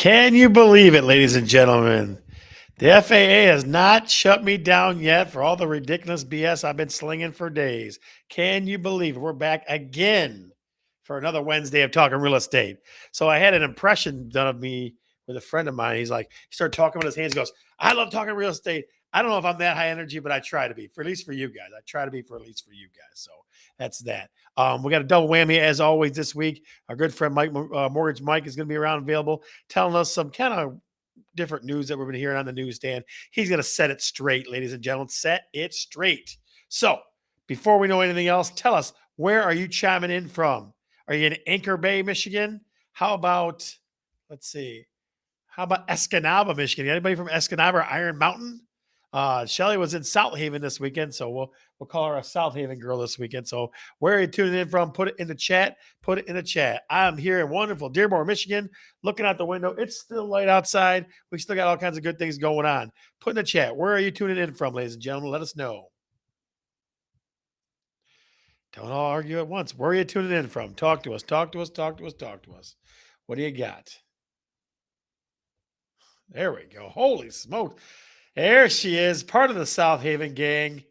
Can you believe it, ladies and gentlemen? The FAA has not shut me down yet for all the ridiculous BS I've been slinging for days. Can you believe it? We're back again for another Wednesday of talking real estate? So I had an impression done of me with a friend of mine. He's like, he started talking with his hands. He goes, I love talking real estate. I don't know if I'm that high energy, but I try to be, for at least for you guys. I try to be for at least for you guys. So that's that. We got a double whammy as always this week. Our good friend Mike, Mortgage Mike, is going to be around available, telling us some kind of different news that we've been hearing on the newsstand. He's going to set it straight, ladies and gentlemen. Set it straight. So before we know anything else, tell us, where are you chiming in from? Are you in Anchor Bay, Michigan? How about, let's see, how about Escanaba, Michigan? Anybody from Escanaba or Iron Mountain? Shelly was in South Haven this weekend, so we'll call her a South Haven girl this weekend. So where are you tuning in from? Put it in the chat. Put it in the chat. I'm here in wonderful Dearborn, Michigan, looking out the window. It's still light outside. We still got all kinds of good things going on. Put in the chat. Where are you tuning in from, ladies and gentlemen? Let us know. Don't all argue at once. Where are you tuning in from? Talk to us. Talk to us. Talk to us. Talk to us. What do you got? There we go. Holy smoke. There she is, part of the South Haven gang.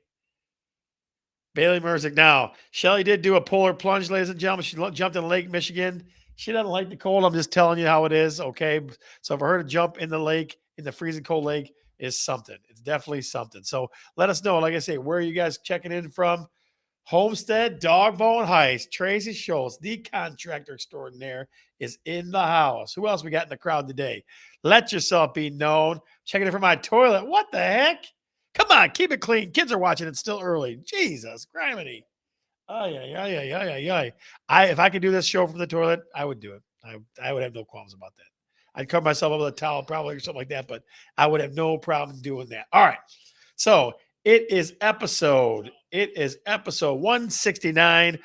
Bailey Merzick. Now, Shelly did do a polar plunge, ladies and gentlemen. She jumped in Lake Michigan. She doesn't like the cold. I'm just telling you how it is, okay? So for her to jump in the lake, in the freezing cold lake, is something. It's definitely something. So let us know. Like I say, where are you guys checking in from? Homestead, Dogbone Heights, Tracy Schultz, the contractor extraordinaire, is in the house. Who else we got in the crowd today? Let yourself be known. Checking it from my toilet. What the heck? Come on, keep it clean. Kids are watching. It's still early. Jesus, criminy. If I could do this show from the toilet, I would do it. I would have no qualms about that. I'd cover myself up with a towel probably or something like that, but I would have no problem doing that. All right. So it is episode 169.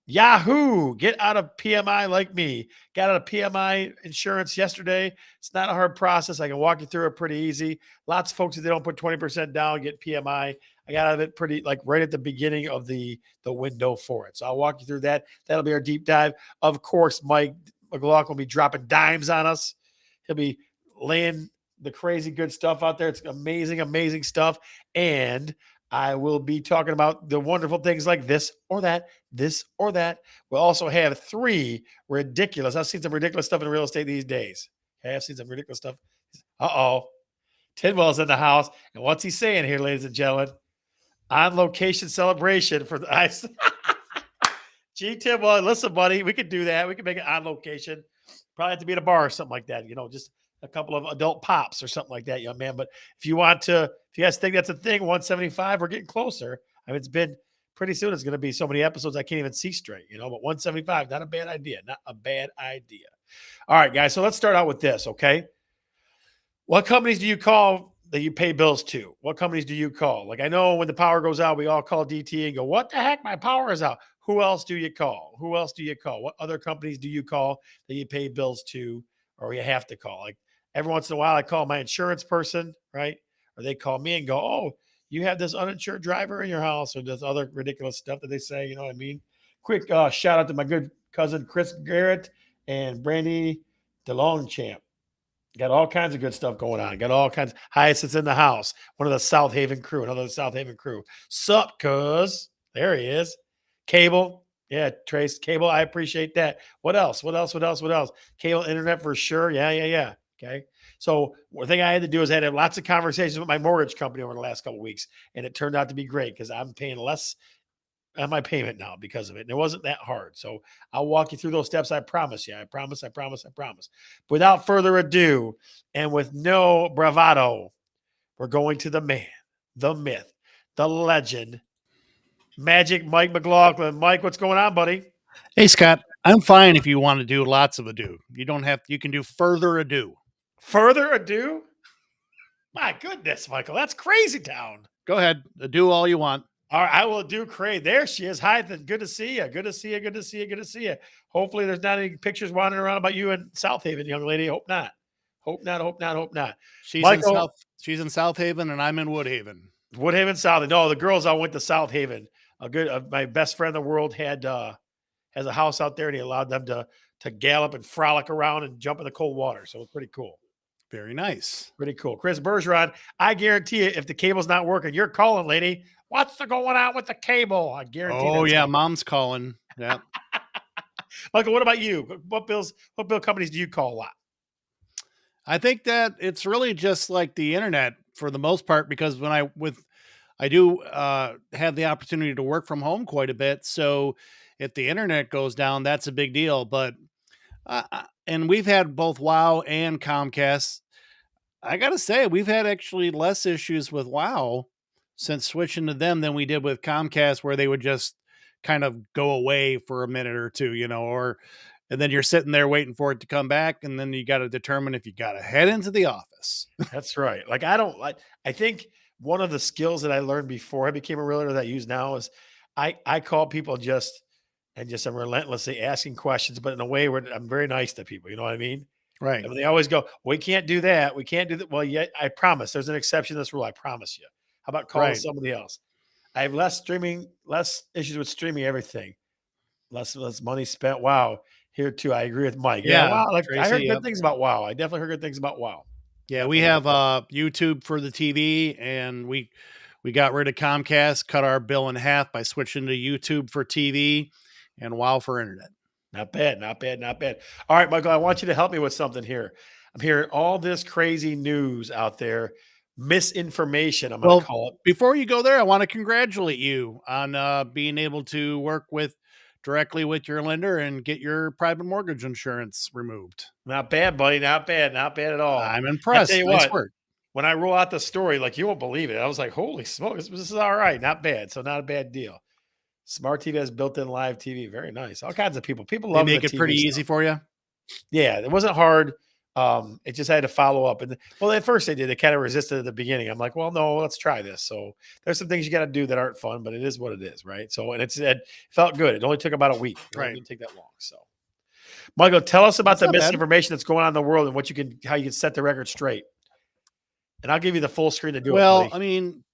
Yahoo, get out of PMI like me. Got out of PMI insurance yesterday. It's not a hard process. I can walk you through it pretty easy. Lots of folks, if they don't put 20% down, get PMI. I got out of it pretty, like right at the beginning of the window for it. So I'll walk you through that. That'll be our deep dive. Of course, Mike McLaughlin will be dropping dimes on us. He'll be laying the crazy good stuff out there. It's amazing, amazing stuff. And I will be talking about the wonderful things like this or that. We'll also have three ridiculous. I've seen some ridiculous stuff in real estate these days. Okay, I've seen some ridiculous stuff. Tidwell's in the house. And what's he saying here, ladies and gentlemen? On location celebration for the ice. Gee, Tidwell, listen, buddy, we could do that. We could make it on location. Probably have to be at a bar or something like that. Just a couple of adult pops or something like that, young man. But if you guys think that's a thing, 175, we're getting closer. I mean, it's been pretty soon. It's going to be so many episodes I can't even see straight, but 175, not a bad idea. Not a bad idea. All right, guys. So let's start out with this, okay? What companies do you call that you pay bills to? What companies do you call? Like, I know when the power goes out, we all call DT and go, what the heck? My power is out. Who else do you call? What other companies do you call that you pay bills to or you have to call? Like, every once in a while, I call my insurance person, right? Or they call me and go, oh, you have this uninsured driver in your house, or this other ridiculous stuff that they say, you know what I mean? Quick shout out to my good cousin, Chris Garrett and Brandy DeLongchamp. Got all kinds of good stuff going on. Got all kinds. Hyacinth's in the house. One of the South Haven crew, another South Haven crew. Sup, cuz? There he is. Cable. Yeah, Trace. Cable, I appreciate that. What else? Cable internet for sure. Yeah. Okay. So one thing I had to do is I had to have lots of conversations with my mortgage company over the last couple of weeks, and it turned out to be great because I'm paying less on my payment now because of it. And it wasn't that hard. So I'll walk you through those steps. I promise you. I promise. Without further ado, and with no bravado, we're going to the man, the myth, the legend, Magic Mike McLaughlin. Mike, what's going on, buddy? Hey, Scott, I'm fine if you want to do lots of ado. You can do further ado. Further ado? My goodness, Michael, that's crazy town. Go ahead. Do all you want. All right, I will do crazy. There she is. Hi, good to see you. Hopefully there's not any pictures wandering around about you in South Haven, young lady. Hope not. She's in South Haven and I'm in Woodhaven. Woodhaven, South. No, the girls all went to South Haven. My best friend in the world has a house out there, and he allowed them to to gallop and frolic around and jump in the cold water. So it's pretty cool. Very nice. Pretty cool. Chris Bergeron, I guarantee you, if the cable's not working, you're calling, lady. What's going on with the cable? I guarantee Oh that's yeah, happening. mom's calling. Yeah. Michael, what about you? What bill companies do you call a lot? I think that it's really just like the internet for the most part, because I do have the opportunity to work from home quite a bit. So if the internet goes down, that's a big deal. But and we've had both WoW and Comcast. I gotta say, we've had actually less issues with WoW since switching to them than we did with Comcast, where they would just kind of go away for a minute or two, or and then you're sitting there waiting for it to come back, and then you got to determine if you got to head into the office. That's right. Like I think one of the skills that I learned before I became a realtor that I use now is I call people I'm relentlessly asking questions, but in a way where I'm very nice to people. You know what I mean? Right. And they always go, "We can't do that. We can't do that." Well, yet I promise there's an exception to this rule. I promise you. How about calling Right. somebody else? I have less issues with streaming everything. Less money spent. Wow. Here too, I agree with Mike. Yeah, Yeah. wow. Like I Tracy. heard good Yep. things about WoW. I definitely heard good things about WoW. Yeah. We Definitely have did. YouTube for the TV, and we got rid of Comcast, cut our bill in half by switching to YouTube for TV and WoW for internet. Not bad, not bad, not bad. All right, Michael, I want you to help me with something here. I'm hearing all this crazy news out there, misinformation, I'm going to Well, call it. before you go there, I want to congratulate you on being able to work directly with your lender and get your private mortgage insurance removed. Not bad, buddy. Not bad. Not bad at all. I'm I tell impressed. you Nice what, work. when I roll out the story, like you won't believe it. I was like, holy smokes, this is all right. Not bad. So not a bad deal. Smart TV has built-in live TV. Very nice. All kinds of people. People They loving the make it pretty TV easy stuff. for you. Yeah, it wasn't hard. It just had to follow up. And well, at first they did. They kind of resisted at the beginning. I'm like, well, no, let's try this. So there's some things you got to do that aren't fun, but it is what it is, right? So and it felt good. It only took about a week. It Right. didn't take that long. So Michael, tell us about That's the not bad. misinformation that's going on in the world and how you can set the record straight. And I'll give you the full screen to do it, Well, buddy. I mean,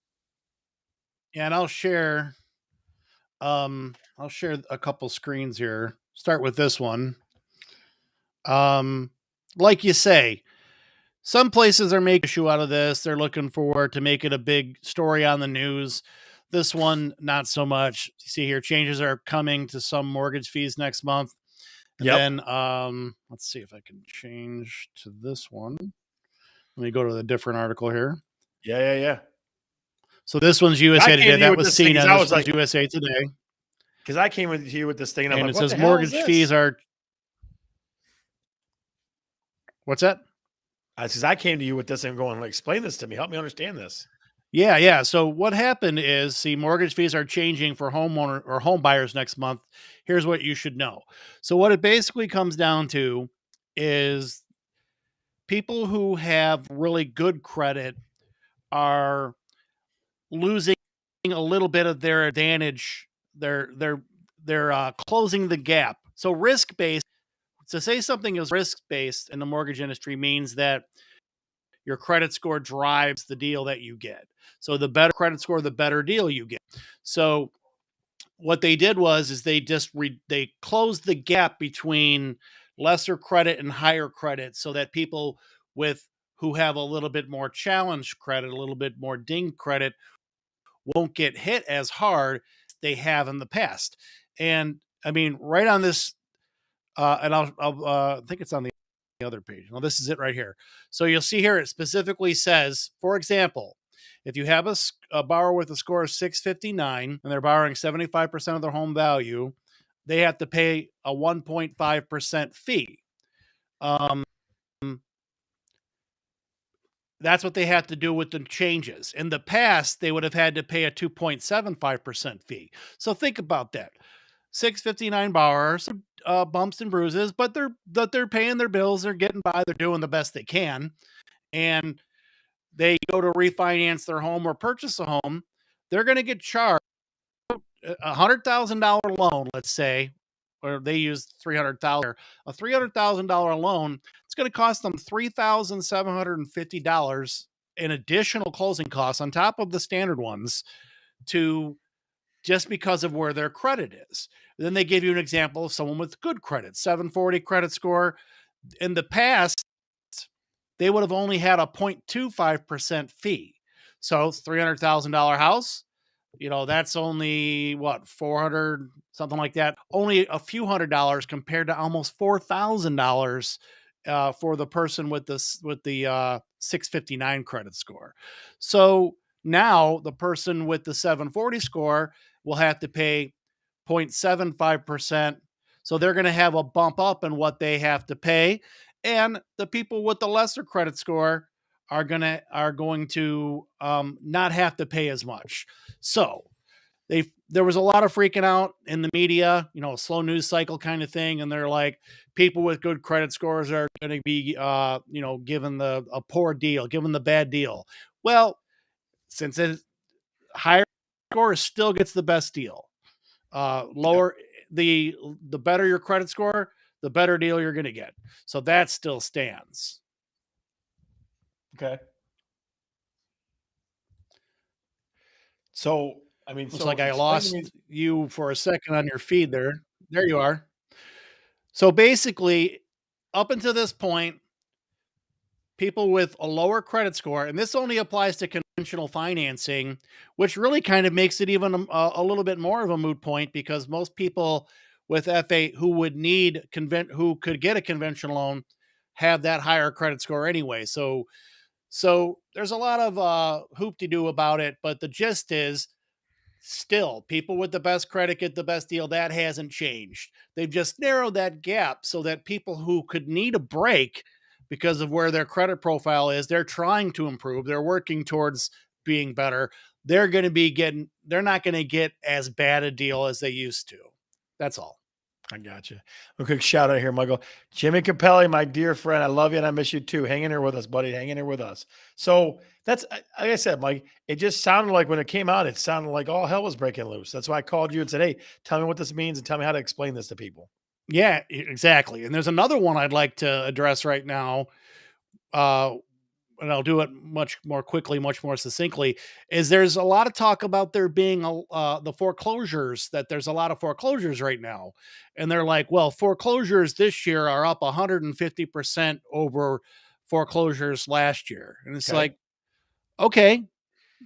yeah, and I'll share a couple screens here. Start with this one. Like you say, some places are making issue out of this. They're looking for to make it a big story on the news. This one, not so much. You see here, changes are coming to some mortgage fees next month. And Yep. then let's see if I can change to this one. Let me go to the different article here. Yeah. So this one's USA came to Today. you That with was this thing 'cause CNN. I This was one's like, USA Today. because I came with you with this thing, and I'm And like, it what says the hell is mortgage fees this? are what's that? I came to you with this and going, like, explain this to me. Help me understand this. Yeah. So what happened is, see, mortgage fees are changing for homeowner or home buyers next month. Here's what you should know. So what it basically comes down to is people who have really good credit are losing a little bit of their advantage. They're closing the gap. So risk based. To say something is risk based in the mortgage industry means that your credit score drives the deal that you get. So the better credit score, the better deal you get. So what they did was is they closed the gap between lesser credit and higher credit so that people with who have a little bit more challenged credit, a little bit more dinged credit won't get hit as hard as they have in the past. And I mean, right on this and I'll think it's on the other page. Well, this is it right here. So you'll see here it specifically says, for example, if you have a borrower with a score of 659 and they're borrowing 75% of their home value, they have to pay a 1.5% fee. That's what they have to do with the changes. In the past, they would have had to pay a 2.75% fee. So think about that. 659 borrowers, bumps and bruises, but they're paying their bills, they're getting by, they're doing the best they can, and they go to refinance their home or purchase a home, they're going to get charged $100,000 loan, let's say, or they use 300,000. A $300,000 loan, it's going to cost them $3,750 in additional closing costs on top of the standard ones to just because of where their credit is. Then they give you an example of someone with good credit, 740 credit score. In the past, they would have only had a 0.25% fee. So $300,000 house, that's only what, 400, something like that. Only a few $100s compared to almost $4,000 for the person with the 659 credit score. So now the person with the 740 score will have to pay 0.75%. So they're going to have a bump up in what they have to pay, and the people with the lesser credit score are going to not have to pay as much. So there was a lot of freaking out in the media, slow news cycle kind of thing, and they're like, people with good credit scores are going to be given a poor deal, given the bad deal. Well, since it higher score still gets the best deal. Lower the better your credit score, the better deal you're going to get. So that still stands. Okay. So, I mean, Looks so like I explain to me. lost you for a second on your feed there. There you are. So basically, up until this point, people with a lower credit score, and this only applies to conventional financing, which really kind of makes it even a little bit more of a moot point, because most people with FA who could get a conventional loan have that higher credit score anyway. So there's a lot of hoop to do about it, but the gist is, still, people with the best credit get the best deal. That hasn't changed. They've just narrowed that gap so that people who could need a break because of where their credit profile is, they're trying to improve, they're working towards being better. They're not going to get as bad a deal as they used to. That's all. I got you. A quick shout out here, Michael. Jimmy Capelli, my dear friend. I love you and I miss you too. Hang in here with us, buddy. Hang in here with us. So that's, like I said, Mike, it just sounded like when it came out, it sounded like all hell was breaking loose. That's why I called you and said, hey, tell me what this means and tell me how to explain this to people. Yeah, exactly. And there's another one I'd like to address right now. Uh, and I'll do it much more quickly, much more succinctly, is there's a lot of talk about there being the foreclosures, that there's a lot of foreclosures right now. And they're like, well, foreclosures this year are up 150% over foreclosures last year. And it's Okay. like, okay,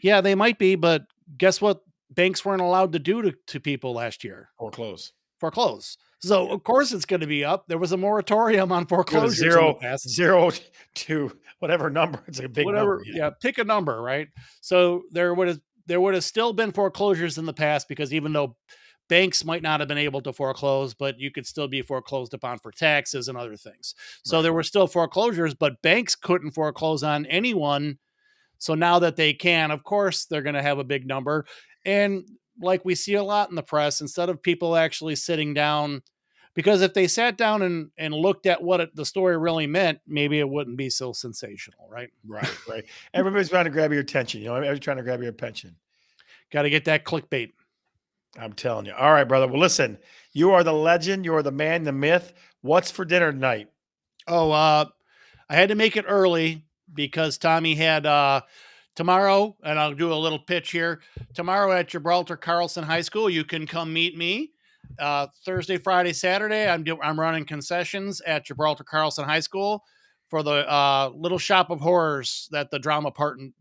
yeah, they might be, but guess what? Banks weren't allowed to do to people last year? Foreclose. Foreclose. So Yeah. of course it's going to be up. There was a moratorium on Go to foreclosures in the zero, past. zero to whatever number. It's a big number. Whatever, yeah, pick a number, right? So there would have still been foreclosures in the past, because even though banks might not have been able to foreclose, but you could still be foreclosed upon for taxes and other things. So Right. there were still foreclosures, but banks couldn't foreclose on anyone. So now that they can, of course, they're going to have a big number. And like we see a lot in the press, instead of people actually sitting down, because if they sat down and looked at what the story really meant, maybe it wouldn't be so sensational, right? Right. Right. Everybody's trying to grab your attention. Everybody's trying to grab your attention. Got to get that clickbait. I'm telling you. All right, brother. Well, listen, you are the legend. You are the man, the myth. What's for dinner tonight? Oh, I had to make it early because Tommy had tomorrow, and I'll do a little pitch here. Tomorrow at Gibraltar Carlson High School, you can come meet me. Thursday, Friday, Saturday, I'm running concessions at Gibraltar Carlson High School for the Little Shop of Horrors that the drama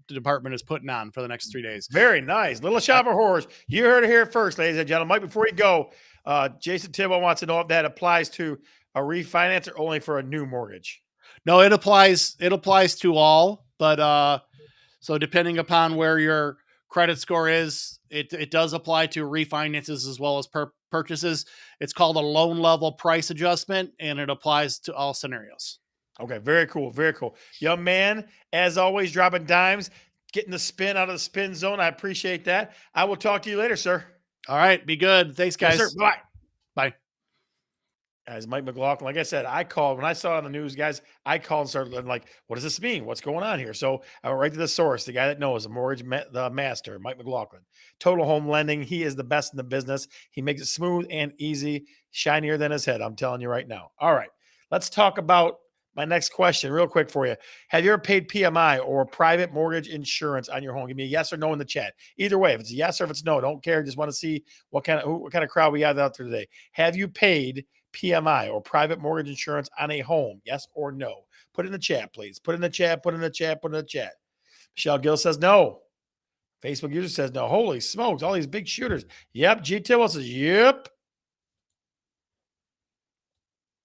department is putting on for the next 3 days. Very nice. Little Shop of Horrors. You heard it here first, ladies and gentlemen. Mike, before you go, Jason Tibble wants to know if that applies to a refinance or only for a new mortgage. No, it applies. It applies to all, but so depending upon where your credit score is, it does apply to refinances as well as purchases. It's called a loan level price adjustment, and it applies to all scenarios. Okay, very cool. Very cool. Young man, as always, dropping dimes, getting the spin out of the spin zone. I appreciate that. I will talk to you later, sir. All right, be good. Thanks, Yes, guys. sir. Bye. Bye. Guys, Mike McLaughlin. Like I said, I called when I saw it on the news, guys. I called and started like, what does this mean? What's going on here? So I went right to the source, the guy that knows, the master, Mike McLaughlin. Total Home Lending. He is the best in the business. He makes it smooth and easy, shinier than his head. I'm telling you right now. All right, let's talk about My next question, real quick for you. Have you ever paid PMI or private mortgage insurance on your home? Give me a yes or no in the chat. Either way, if it's a yes or if it's no, don't care. Just want to see what kind of crowd we have out there today. Have you paid PMI or private mortgage insurance on a home? Yes or no? Put it in the chat, please. Put it in the chat. Put it in the chat. Put it in the chat. Michelle Gill says no. Facebook user says no. Holy smokes! All these big shooters. Yep. G. Tibble says yep.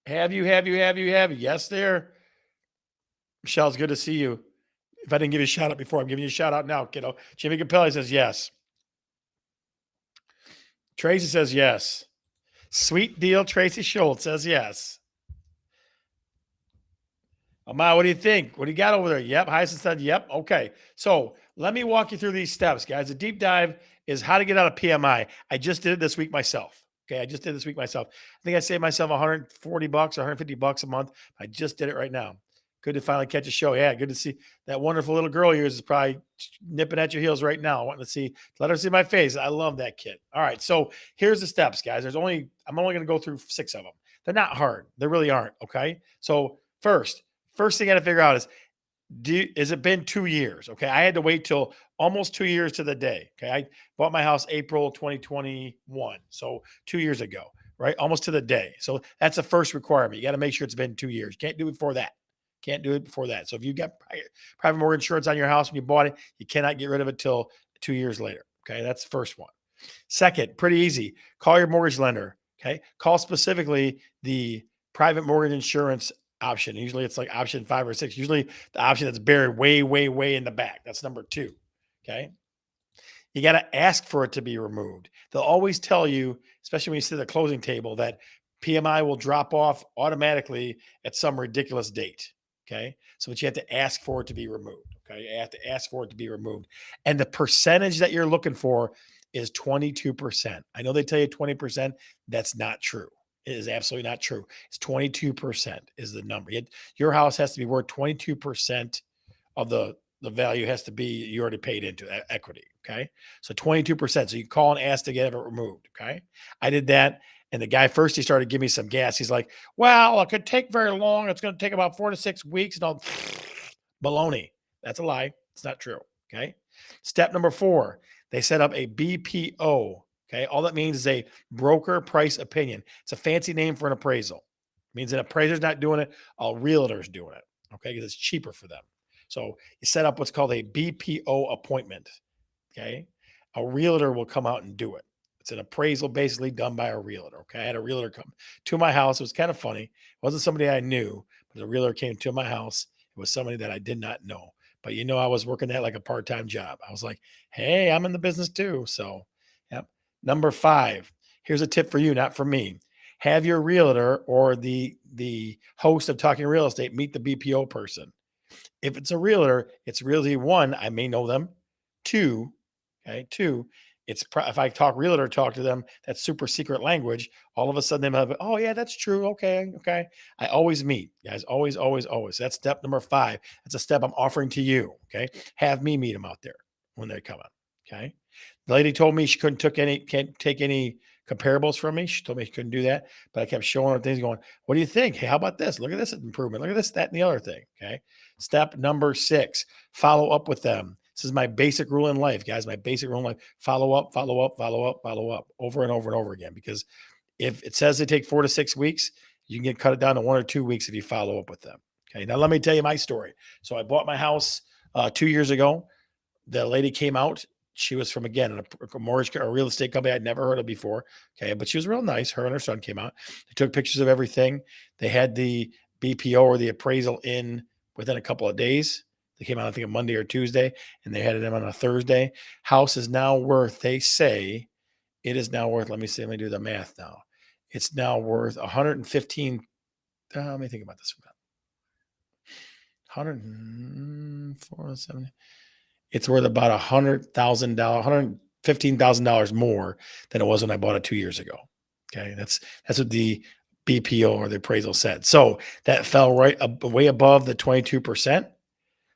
Have you? Yes, there. Michelle, it's good to see you. If I didn't give you a shout out before, I'm giving you a shout out now, kiddo. Jimmy Capelli says yes. Tracy says yes. Sweet deal. Tracy Schultz says yes. Amaya, what do you think? What do you got over there? Yep. Hyson said yep. Okay. So let me walk you through these steps, guys. The deep dive is how to get out of PMI. I just did it this week myself. Okay. I just did it this week myself. I think I saved myself 140 bucks, 150 bucks a month. I just did it right now. Good to finally catch a show. Yeah, good to see that wonderful little girl of yours is probably nipping at your heels right now. Wanting to see, let her see my face. I love that kid. All right, so here's the steps, guys. I'm only going to go through 6 of them. They're not hard. They really aren't. Okay. So first thing I got to figure out is, has it been 2 years? Okay. I had to wait till almost 2 years to the day. Okay. I bought my house April 2021. So 2 years ago, right? Almost to the day. So that's the first requirement. You got to make sure it's been 2 years. You can't do it before that. Can't do it before that. So if you got private mortgage insurance on your house when you bought it, you cannot get rid of it till 2 years later. Okay. That's the first one. Second, pretty easy. Call your mortgage lender. Okay. Call specifically the private mortgage insurance option. Usually it's like option 5 or 6. Usually the option that's buried way, way, way in the back. That's number 2. Okay. You got to ask for it to be removed. They'll always tell you, especially when you sit at the closing table, that PMI will drop off automatically at some ridiculous date. Okay. So, but you have to ask for it to be removed. Okay. You have to ask for it to be removed. And the percentage that you're looking for is 22%. I know they tell you 20%. That's not true. It is absolutely not true. It's 22% is the number. Your house has to be worth 22% of the value has to be you already paid into equity. Okay. So 22%. So you call and ask to get it removed. Okay. I did that. And the guy first, he started giving me some gas. He's like, well, it could take very long. It's going to take about 4 to 6 weeks. And all baloney. That's a lie. It's not true. Okay. Step number 4, they set up a BPO. Okay. All that means is a broker price opinion. It's a fancy name for an appraisal. It means an appraiser's not doing it. A realtor's doing it. Okay. Because it's cheaper for them. So you set up what's called a BPO appointment. Okay. A realtor will come out and do it. It's an appraisal basically done by a realtor. Okay. I had a realtor come to my house. It was kind of funny. It wasn't somebody I knew, but the realtor came to my house. It was somebody that I did not know. But I was working that like a part-time job. I was like, hey, I'm in the business too. So, yep. Number 5. Here's a tip for you, not for me. Have your realtor or the host of Talking Real Estate meet the BPO person. If it's a realtor, it's really 1, I may know them. 2, okay, 2, if I talk to them, that's super secret language. All of a sudden they have, oh yeah, that's true. Okay. I always meet, guys. Always, always, always. That's step number 5. That's a step I'm offering to you. Okay. Have me meet them out there when they come up. Okay. The lady told me she can't take any comparables from me. She told me she couldn't do that, but I kept showing her things going, what do you think? Hey, how about this? Look at this improvement. Look at this, that, and the other thing. Okay. Step number 6, follow up with them. This is my basic rule in life, guys. My basic rule in life: follow up, follow up, follow up, follow up, over and over and over again. Because if it says they take 4 to 6 weeks, you can get cut it down to 1 or 2 weeks if you follow up with them. Okay. Now let me tell you my story. So I bought my house 2 years ago. The lady came out. She was from, again, a mortgage or real estate company I'd never heard of before. Okay. But she was real nice. Her and her son came out. They took pictures of everything. They had the BPO or the appraisal in within a couple of days. They came out, I think, on Monday or Tuesday, and they had it in on a Thursday. House is now worth, they say, it is now worth, let me see, let me do the math now. It's now worth 115. Let me think about this for a minute. 104.70. It's worth about $100,000, $115,000 more than it was when I bought it 2 years ago. Okay, that's what the BPO or the appraisal said. So that fell way above the 22%.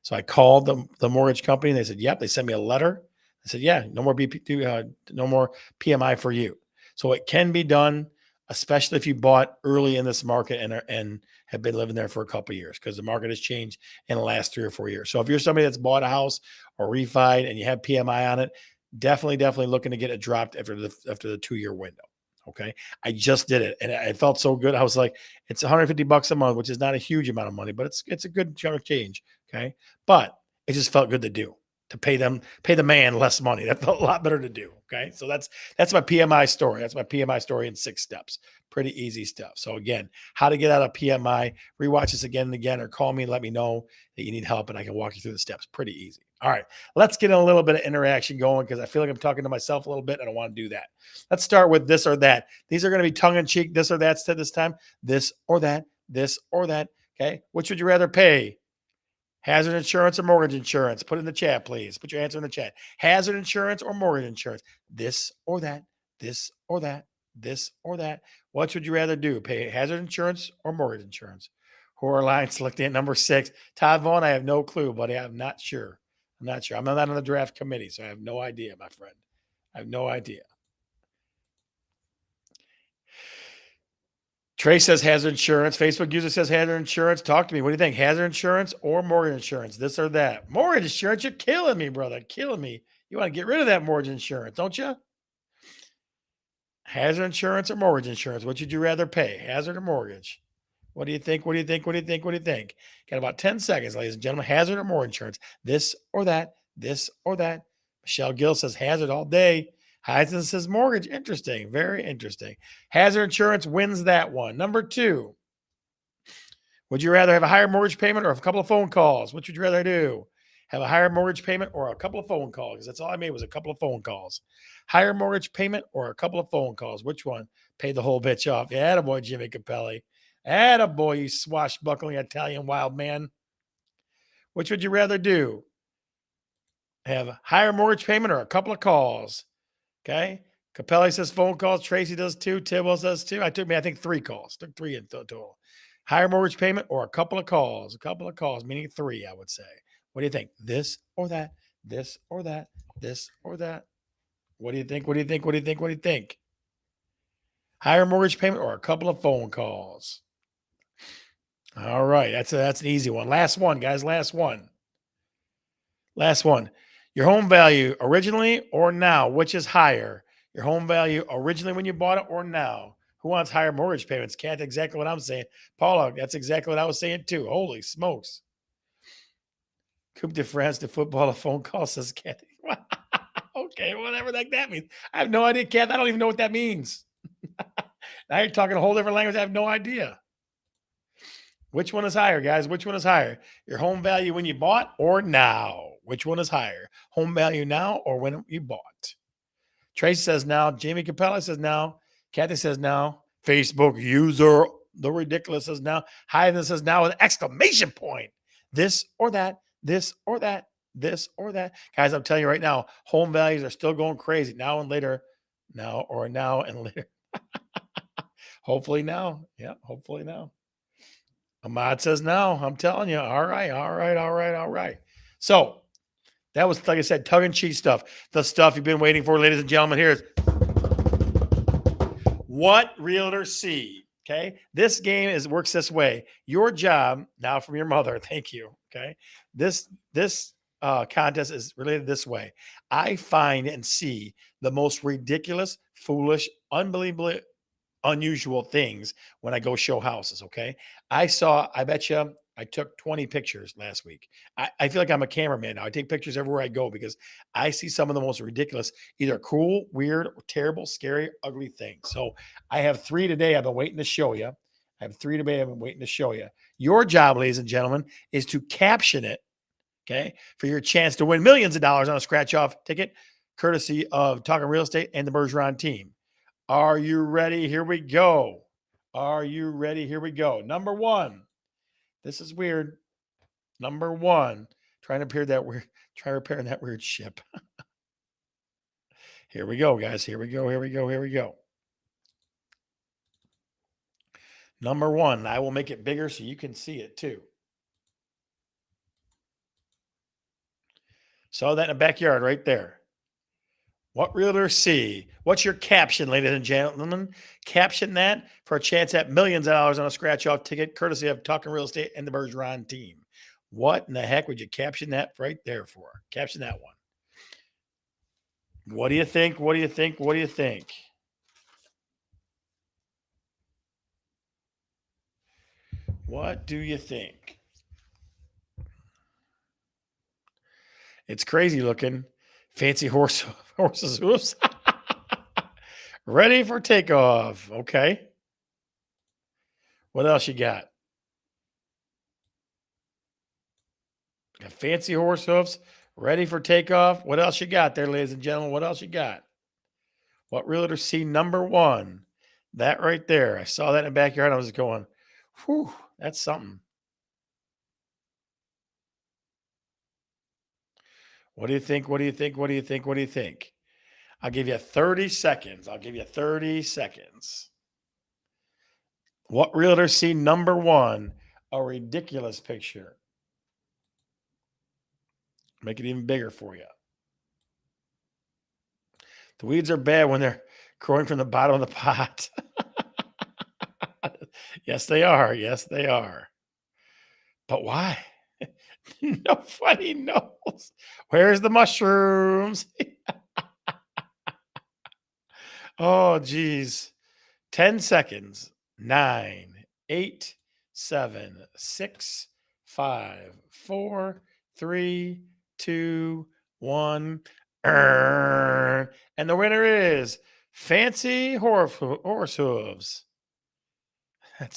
So I called the mortgage company and they said, yep. They sent me a letter. I said, yeah, no more no more PMI for you. So it can be done, especially if you bought early in this market and have been living there for a couple of years because the market has changed in the last 3 or 4 years. So if you're somebody that's bought a house or refied and you have PMI on it, definitely looking to get it dropped after the 2-year window. Okay. I just did it and I felt so good. I was like, it's $150 a month, which is not a huge amount of money, but it's a good chunk of change. Okay. But it just felt good to do, to pay the man less money. That felt a lot better to do. Okay. So that's my PMI story. That's my PMI story in 6 steps. Pretty easy stuff. So again, how to get out of PMI, rewatch this again and again, or call me and let me know that you need help and I can walk you through the steps. Pretty easy. All right. Let's get a little bit of interaction going because I feel like I'm talking to myself a little bit and I want to do that. Let's start with this or that. These are going to be tongue in cheek, this or that this time. This or that, this or that. Okay. Which would you rather pay? Hazard insurance or mortgage insurance? Put it in the chat, please. Put your answer in the chat. Hazard insurance or mortgage insurance? This or that, this or that, this or that. What would you rather do? Pay hazard insurance or mortgage insurance? Horror line selecting at number 6. Todd Vaughn, I have no clue, buddy. I'm not sure. I'm not sure. I'm not on the draft committee, so I have no idea, my friend. I have no idea. Trey says hazard insurance. Facebook user says hazard insurance. Talk to me. What do you think? Hazard insurance or mortgage insurance? This or that? Mortgage insurance? You're killing me, brother. Killing me. You want to get rid of that mortgage insurance, don't you? Hazard insurance or mortgage insurance? What would you rather pay? Hazard or mortgage? What do you think? What do you think? What do you think? What do you think? Got about 10 seconds, ladies and gentlemen. Hazard or mortgage insurance? This or that? This or that? Michelle Gill says hazard all day. Heisen says mortgage. Interesting. Very interesting. Hazard insurance wins that one. Number 2. Would you rather have a higher mortgage payment or a couple of phone calls? Which would you rather do? Have a higher mortgage payment or a couple of phone calls? Because that's all I made was a couple of phone calls. Higher mortgage payment or a couple of phone calls? Which one? Pay the whole bitch off. Yeah, attaboy, Jimmy Capelli. Attaboy, you swashbuckling Italian wild man. Which would you rather do? Have a higher mortgage payment or a couple of calls? Okay. Capelli says phone calls. Tracy does 2. Tibble does 2. I think 3 calls. Took 3 in total. Higher mortgage payment or a couple of calls? A couple of calls, meaning 3, I would say. What do you think? This or that? This or that? This or that? What do you think? What do you think? What do you think? What do you think? Higher mortgage payment or a couple of phone calls? All right. That's an easy one. Last one, guys. Last one. Last one. Your home value originally or now, which is higher? Your home value originally when you bought it or now? Who wants higher mortgage payments? Cat, exactly what I'm saying. Paula, that's exactly what I was saying too. Holy smokes. Coupe de France to football, a phone call, says Kathy. Okay, whatever that means. I have no idea, Kath. I don't even know what that means. Now you're talking a whole different language. I have no idea. Which one is higher, guys? Which one is higher? Your home value when you bought or now? Which one is higher? Home value now or when you bought? Trace says now. Jamie Capella says now. Kathy says now. Facebook user, the ridiculous says now. Hyden says now with an exclamation point. This or that, this or that, this or that. Guys, I'm telling you right now, home values are still going crazy now and later. Now or now and later. Hopefully now. Yeah, hopefully now. Ahmad says no. I'm telling you. All right. So that was, like I said, tongue-in-cheek stuff. The stuff you've been waiting for, ladies and gentlemen. Here is what realtors see. Okay. This game works this way. Your job now from your mother. Thank you. Okay. This contest is related this way. I find and see the most ridiculous, foolish, unbelievably unusual things when I go show houses. Okay. I bet you I took 20 pictures last week. I feel like I'm a cameraman now. I take pictures everywhere I go because I see some of the most ridiculous, either cool, weird, or terrible, scary, ugly things. So I have 3 today. I've been waiting to show you. I have 3 today. I've been waiting to show you. Your job, ladies and gentlemen, is to caption it. Okay. For your chance to win millions of dollars on a scratch off ticket, courtesy of Talking Real Estate and the Bergeron team. Are you ready? Here we go. Are you ready? Here we go. Number 1. This is weird. Number 1. Trying to repair that weird ship. Here we go, guys. Here we go. Number 1. I will make it bigger so you can see it too. Saw that in the backyard right there. What realtor see? What's your caption, ladies and gentlemen? Caption that for a chance at millions of dollars on a scratch-off ticket, courtesy of Talking Real Estate and the Bergeron team. What in the heck would you caption that right there for? Caption that one. What do you think? What do you think? What do you think? What do you think? It's crazy looking. Fancy horses hooves. Ready for takeoff. Okay. What else you got? Got fancy horse hoofs. Ready for takeoff. What else you got there, ladies and gentlemen? What else you got? What realtor see number one? That right there. I saw that in the backyard. I was going, whew, that's something. What do you think? What do you think? What do you think? What do you think? I'll give you 30 seconds. I'll give you 30 seconds. What realtor see number one? A ridiculous picture. Make it even bigger for you. The weeds are bad when they're growing from the bottom of the pot. Yes, they are. Yes, they are. But why? Nobody knows. Where's the mushrooms? Oh, geez. 10 seconds. 9, 8, 7, 6, 5, 4, 3, 2, 1. And the winner is Fancy Horse Hooves.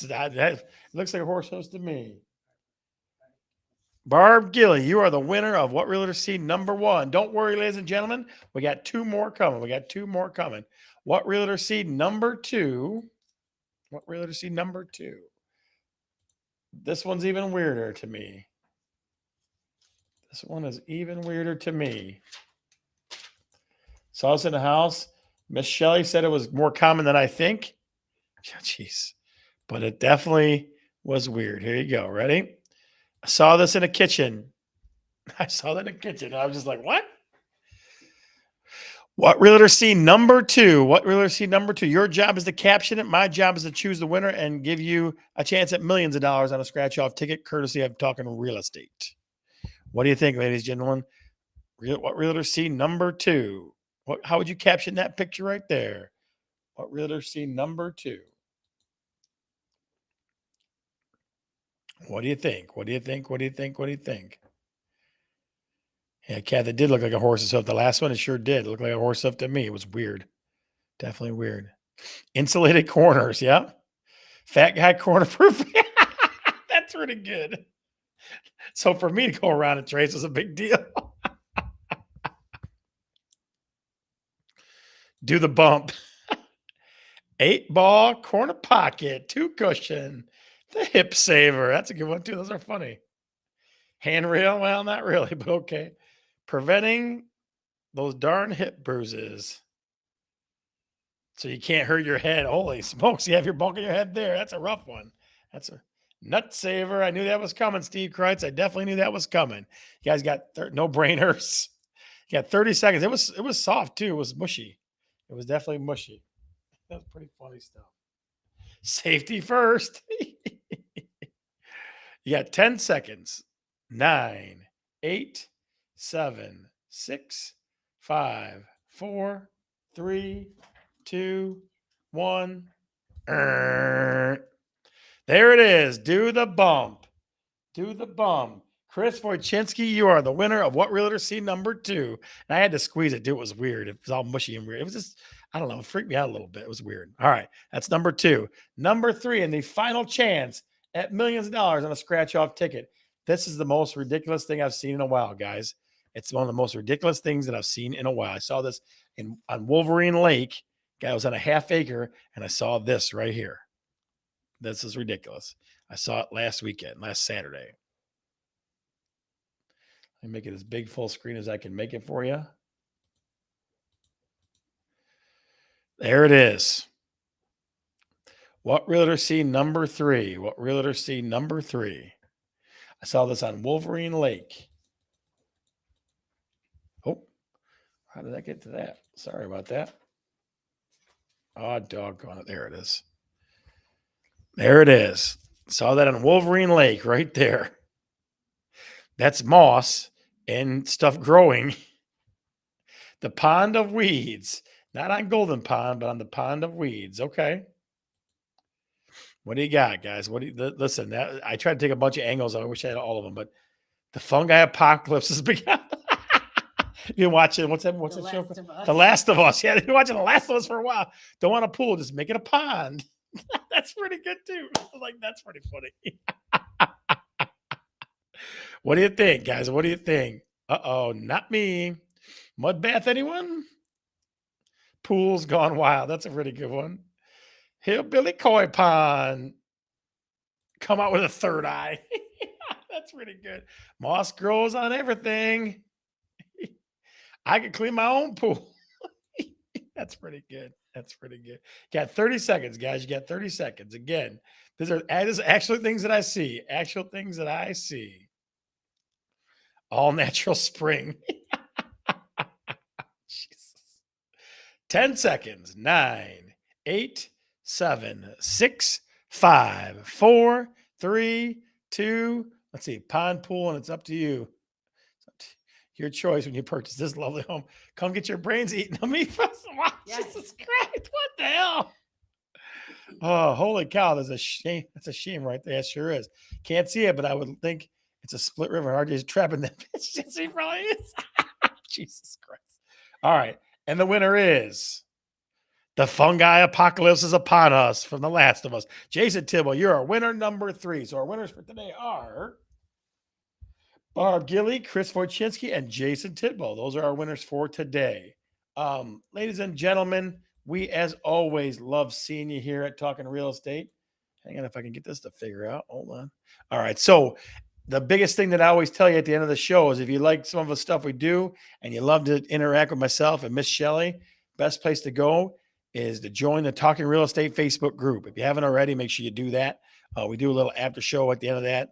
That looks like a horse hooves to me. Barb Gilly, you are the winner of What Realtor See number one. Don't worry, ladies and gentlemen. We got two more coming. What Realtor See number two? What Realtor See number two? This one's even weirder to me. This one is even weirder to me. Saw us in the house. Miss Shelley said it was more common than I think. Jeez. But it definitely was weird. Here you go. Ready? I saw this in a kitchen. I saw that in a kitchen. I was just like, what? What realtor see number two? What realtor see number two? Your job is to caption it. My job is to choose the winner and give you a chance at millions of dollars on a scratch-off ticket, courtesy of Talking Real Estate. What do you think, ladies and gentlemen? What realtor see number two? How would you caption that picture right there? What realtor see number two? What do you think? What do you think? What do you think? What do you think? Yeah, Cat, that did look like a horse's hoof. The last one, it sure did. It looked like a horse hoof to me. It was weird. Definitely weird. Insulated corners. Yeah. Fat guy corner proof. That's pretty good. So for me to go around and trace was a big deal. Do the bump. 8-ball corner pocket, 2-cushion, the hip saver. That's a good one too. Those are funny. Handrail. Well, not really, but okay. Preventing those darn hip bruises. So you can't hurt your head. Holy smokes. You have your bulk of your head there. That's a rough one. That's a nut saver. I knew that was coming, Steve Kreitz. I definitely knew that was coming. You guys got no brainers. You got 30 seconds. It was soft too. It was mushy. It was definitely mushy. That was pretty funny stuff. Safety first. You got 10 seconds. 9, 8, 7, 6, 5, 4, 3, 2, 1. There it is. Do the bump. Do the bump. Chris Wojcinski, you are the winner of What Realtor See number two. And I had to squeeze it, dude. It was weird. It was all mushy and weird. It was just, I don't know, it freaked me out a little bit. It was weird. All right. That's number two. Number three, and the final chance at millions of dollars on a scratch-off ticket. This is the most ridiculous thing I've seen in a while, guys. It's one of the most ridiculous things that I've seen in a while. I saw this on Wolverine Lake. Guy was on a half acre, and I saw this right here. This is ridiculous. I saw it last Saturday. Let me make it as big full screen as I can make it for you. There it is. What realtor see number three? What realtor see number three? I saw this on Wolverine Lake. Oh, How did I get to that? Sorry about that. Oh, doggone it. There it is. There it is. Saw that on Wolverine Lake right there. That's moss and stuff growing. The pond of weeds. Not on Golden Pond, but on the pond of weeds. Okay. What do you got, guys? What do you listen? I tried to take a bunch of angles. I wish I had all of them, but the fungi apocalypse has begun. You're watching what's that? What's that show? The Last of Us. Yeah, you're watching The Last of Us for a while. Don't want a pool, just make it a pond. That's pretty good too. Like that's pretty funny. What do you think, guys? What do you think? Uh-oh, not me. Mud bath, anyone? Pool's gone wild. That's a pretty good one. Hillbilly koi pond. Come out with a third eye. That's pretty good. Moss grows on everything. I can clean my own pool. That's pretty good. That's pretty good. Got 30 seconds, guys. You got 30 seconds. Again, these are actually things that I see. Actual things that I see. All natural spring. Jesus. 10 seconds. 9, 8, 7, 6, 5, 4, 3, 2. Let's see. Pond pool, and it's up to you. Your choice when you purchase this lovely home. Come get your brains eaten on me. Wow, yes. Jesus Christ. What the hell? Oh, holy cow. There's a shame. That's a shame right there. It sure is. Can't see it, but I would think it's a split river. RJ's trapping that bitch. Yes, he probably is. Jesus Christ. All right. And the winner is the fungi apocalypse is upon us from The Last of Us. Jason Tidwell, you're our winner number 3. So our winners for today are Barb Gilly, Chris Wojcinski, and Jason Tidwell. Those are our winners for today. Ladies and gentlemen, we, as always, love seeing you here at Talking Real Estate. Hang on if I can get this to figure out. Hold on. All right. So the biggest thing that I always tell you at the end of the show is if you like some of the stuff we do and you love to interact with myself and Miss Shelley, best place to go is to join the Talking Real Estate Facebook group. If you haven't already, make sure you do that. We do a little after show at the end of that.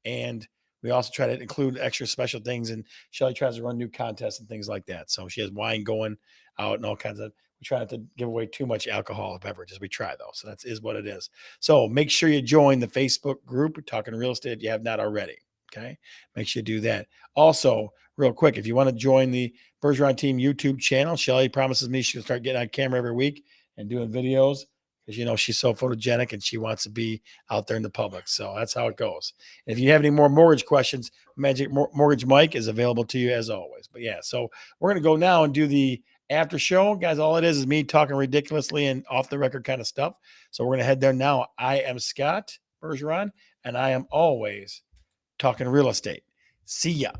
And we also try to include extra special things, and Shelly tries to run new contests and things like that. So she has wine going out and all kinds of. We try not to give away too much alcoholic beverages. We try though, so that is what it is. So make sure you join the Facebook group Talking Real Estate if you have not already. Okay, make sure you do that. Also, real quick, if you want to join the Bergeron Team YouTube channel, Shelly promises me she'll start getting on camera every week and doing videos. Because, she's so photogenic and she wants to be out there in the public. So that's how it goes. And if you have any more mortgage questions, Magic Mortgage Mike is available to you as always. But yeah, so we're going to go now and do the after show. Guys, all it is me talking ridiculously and off the record kind of stuff. So we're going to head there now. I am Scott Bergeron, and I am always talking real estate. See ya.